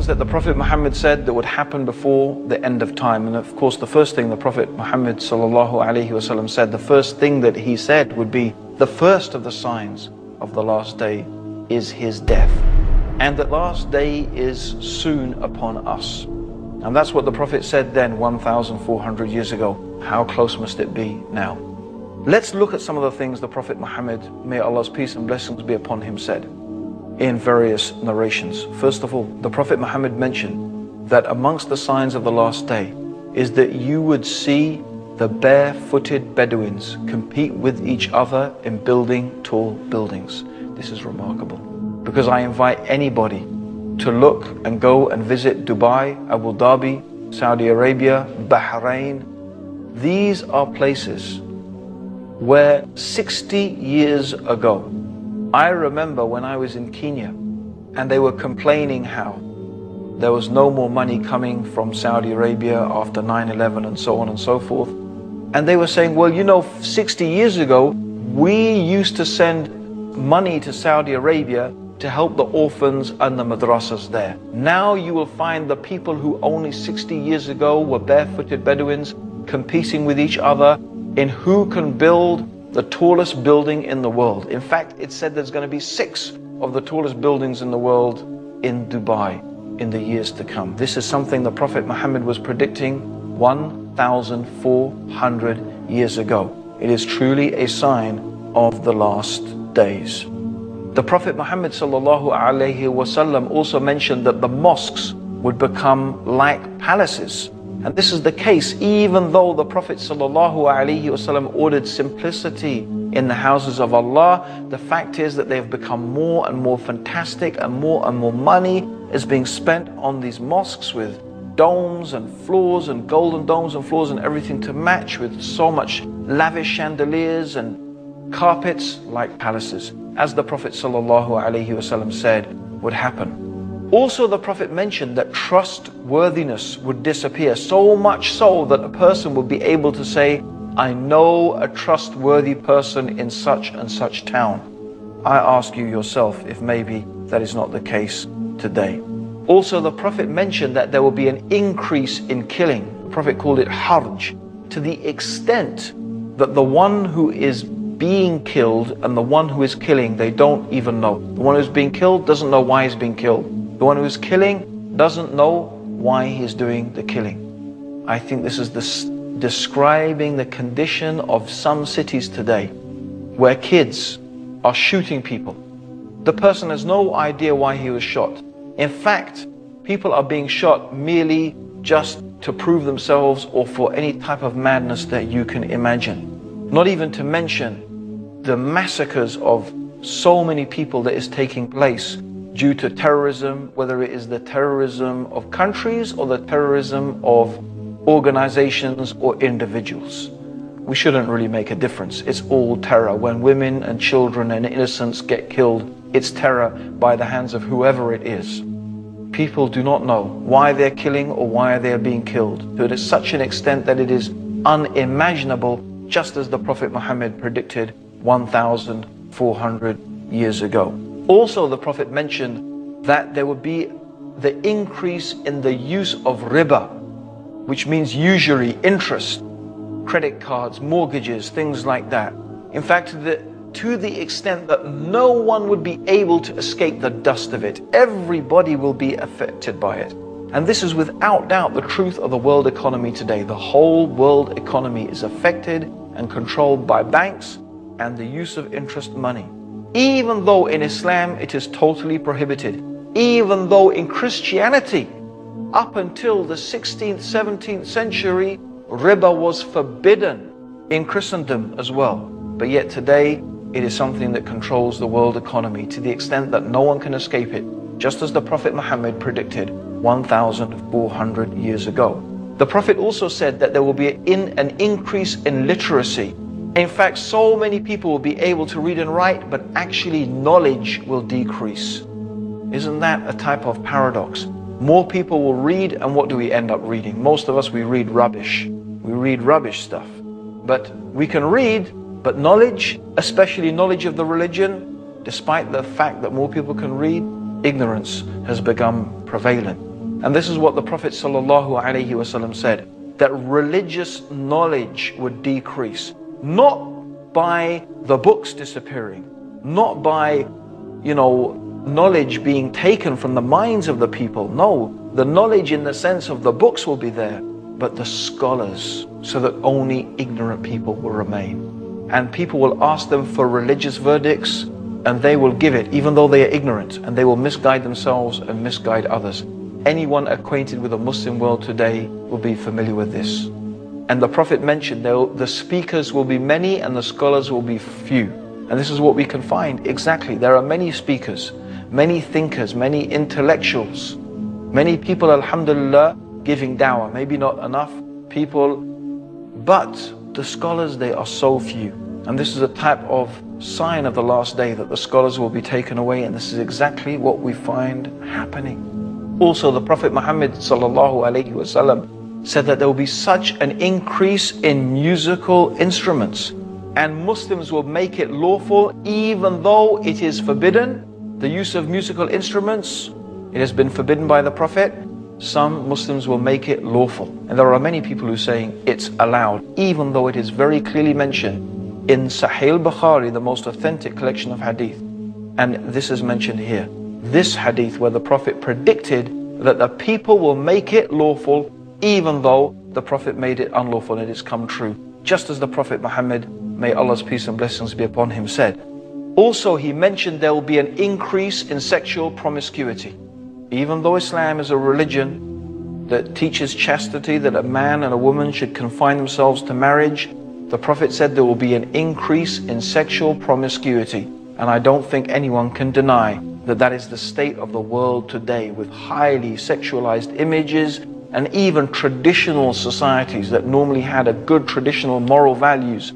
things that the Prophet Muhammad said that would happen before the end of time. And of course, the first thing the Prophet Muhammad sallallahu alaihi wasallam said, the first thing that he said would be the first of the signs of the last day is his death. And that last day is soon upon us. And that's what the Prophet said then 1,400 years ago. How close must it be now? Let's look at some of the things the Prophet Muhammad, may Allah's peace and blessings be upon him, said in various narrations. First of all, the Prophet Muhammad mentioned that amongst the signs of the last day is that you would see the barefooted Bedouins compete with each other in building tall buildings. This is remarkable, because I invite anybody to look and go and visit Dubai, Abu Dhabi, Saudi Arabia, Bahrain. These are places where 60 years ago, I remember when I was in Kenya and they were complaining how there was no more money coming from Saudi Arabia after 9/11 and so on and so forth. And they were saying, well, you know, 60 years ago, we used to send money to Saudi Arabia to help the orphans and the madrasas there. Now you will find the people who only 60 years ago were barefooted Bedouins competing with each other in who can build the tallest building in the world. In fact, it said there's going to be 6 of the tallest buildings in the world in Dubai in the years to come. This is something the Prophet Muhammad was predicting 1,400 years ago. It is truly a sign of the last days. The Prophet Muhammad sallallahu alaihi wasallam also mentioned that the mosques would become like palaces. And this is the case even though the Prophet ﷺ ordered simplicity in the houses of Allah. The fact is that they've become more and more fantastic, and more money is being spent on these mosques with domes and floors and golden domes and floors and everything to match, with so much lavish chandeliers and carpets like palaces, as the Prophet ﷺ said would happen. Also, the Prophet mentioned that trustworthiness would disappear, so much so that a person would be able to say, I know a trustworthy person in such and such town. I ask you yourself if maybe that is not the case today. Also, the Prophet mentioned that there will be an increase in killing. The Prophet called it harj, to the extent that the one who is being killed and the one who is killing, they don't even know. The one who's being killed doesn't know why he's being killed. The one who is killing doesn't know why he's doing the killing. I think this is describing the condition of some cities today, where kids are shooting people. The person has no idea why he was shot. In fact, people are being shot merely just to prove themselves or for any type of madness that you can imagine. Not even to mention the massacres of so many people that is taking place due to terrorism, whether it is the terrorism of countries or the terrorism of organizations or individuals. We shouldn't really make a difference. It's all terror. When women and children and innocents get killed, it's terror by the hands of whoever it is. People do not know why they're killing or why they're being killed, to it is such an extent that it is unimaginable, just as the Prophet Muhammad predicted 1,400 years ago. Also, the Prophet mentioned that there would be the increase in the use of riba, which means usury, interest, credit cards, mortgages, things like that. In fact, to the extent that no one would be able to escape the dust of it. Everybody will be affected by it. And this is without doubt the truth of the world economy today. The whole world economy is affected and controlled by banks and the use of interest money. Even though in Islam it is totally prohibited, even though in Christianity, up until the 16th, 17th century, riba was forbidden in Christendom as well. But yet today, it is something that controls the world economy to the extent that no one can escape it, just as the Prophet Muhammad predicted 1,400 years ago. The Prophet also said that there will be an increase in literacy. In fact, so many people will be able to read and write, but actually knowledge will decrease. Isn't that a type of paradox? More people will read, and what do we end up reading? Most of us, we read rubbish. We read rubbish stuff. But we can read, but knowledge, especially knowledge of the religion, despite the fact that more people can read, ignorance has become prevalent. And this is what the Prophet ﷺ said, that religious knowledge would decrease, not by the books disappearing, not by, knowledge being taken from the minds of the people. No, the knowledge in the sense of the books will be there, but the scholars, so that only ignorant people will remain. And people will ask them for religious verdicts, and they will give it, even though they are ignorant, and they will misguide themselves and misguide others. Anyone acquainted with the Muslim world today will be familiar with this. And the Prophet mentioned the speakers will be many and the scholars will be few. And this is what we can find exactly. There are many speakers, many thinkers, many intellectuals, many people, alhamdulillah, giving dawah. Maybe not enough people, but the scholars, they are so few. And this is a type of sign of the last day, that the scholars will be taken away, and this is exactly what we find happening. Also, the Prophet Muhammad ﷺ said that there will be such an increase in musical instruments, and Muslims will make it lawful even though it is forbidden. The use of musical instruments, it has been forbidden by the Prophet. Some Muslims will make it lawful. And there are many people who are saying it's allowed, even though it is very clearly mentioned in Sahih Bukhari, the most authentic collection of hadith. And this is mentioned here. This hadith where the Prophet predicted that the people will make it lawful even though the Prophet made it unlawful, and it's come true. Just as the Prophet Muhammad, may Allah's peace and blessings be upon him, said. Also, he mentioned there will be an increase in sexual promiscuity. Even though Islam is a religion that teaches chastity, that a man and a woman should confine themselves to marriage, the Prophet said there will be an increase in sexual promiscuity. And I don't think anyone can deny that that is the state of the world today, with highly sexualized images, and even traditional societies that normally had a good traditional moral values.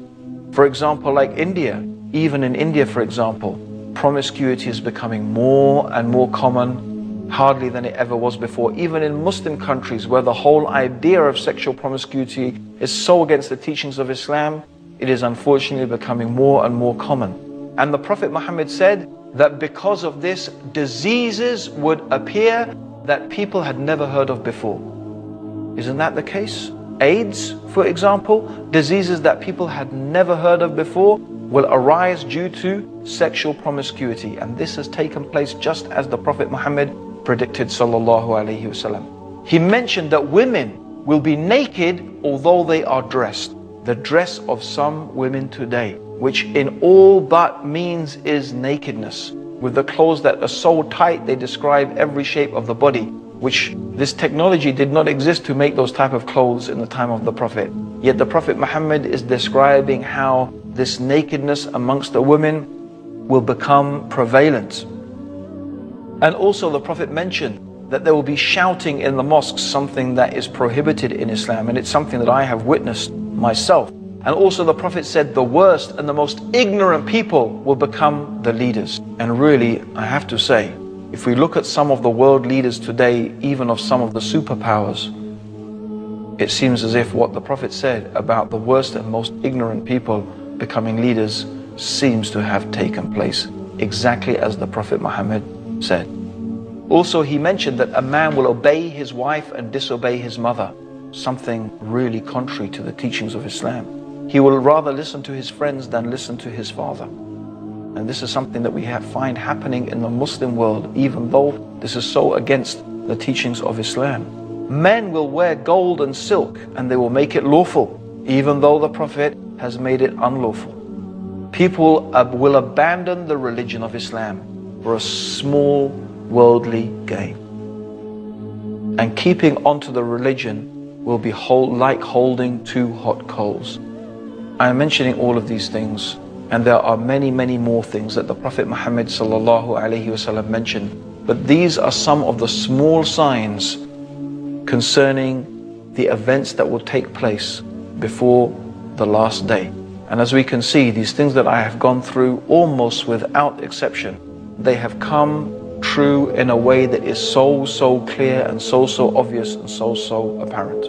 For example, like India. Even in India, for example, promiscuity is becoming more and more common, hardly than it ever was before. Even in Muslim countries, where the whole idea of sexual promiscuity is so against the teachings of Islam, it is unfortunately becoming more and more common. And the Prophet Muhammad said that because of this, diseases would appear that people had never heard of before. Isn't that the case? AIDS, for example, diseases that people had never heard of before will arise due to sexual promiscuity. And this has taken place just as the Prophet Muhammad predicted, sallallahu alaihi wasallam. He mentioned that women will be naked although they are dressed. The dress of some women today, which in all but means is nakedness, with the clothes that are so tight they describe every shape of the body, which this technology did not exist to make those type of clothes in the time of the Prophet. Yet the Prophet Muhammad is describing how this nakedness amongst the women will become prevalent. And also the Prophet mentioned that there will be shouting in the mosques, something that is prohibited in Islam, and it's something that I have witnessed myself. And also the Prophet said the worst and the most ignorant people will become the leaders. And really, I have to say, if we look at some of the world leaders today, even of some of the superpowers, it seems as if what the Prophet said about the worst and most ignorant people becoming leaders seems to have taken place, exactly as the Prophet Muhammad said. Also, he mentioned that a man will obey his wife and disobey his mother, something really contrary to the teachings of Islam. He will rather listen to his friends than listen to his father. And this is something that we find happening in the Muslim world, even though this is so against the teachings of Islam. Men will wear gold and silk and they will make it lawful, even though the Prophet has made it unlawful. People will abandon the religion of Islam for a small worldly gain. And keeping onto the religion will be like holding two hot coals. I am mentioning all of these things, and there are many, many more things that the Prophet Muhammad ﷺ mentioned. But these are some of the small signs concerning the events that will take place before the last day. And as we can see, these things that I have gone through, almost without exception, they have come true in a way that is so clear and so obvious and so apparent.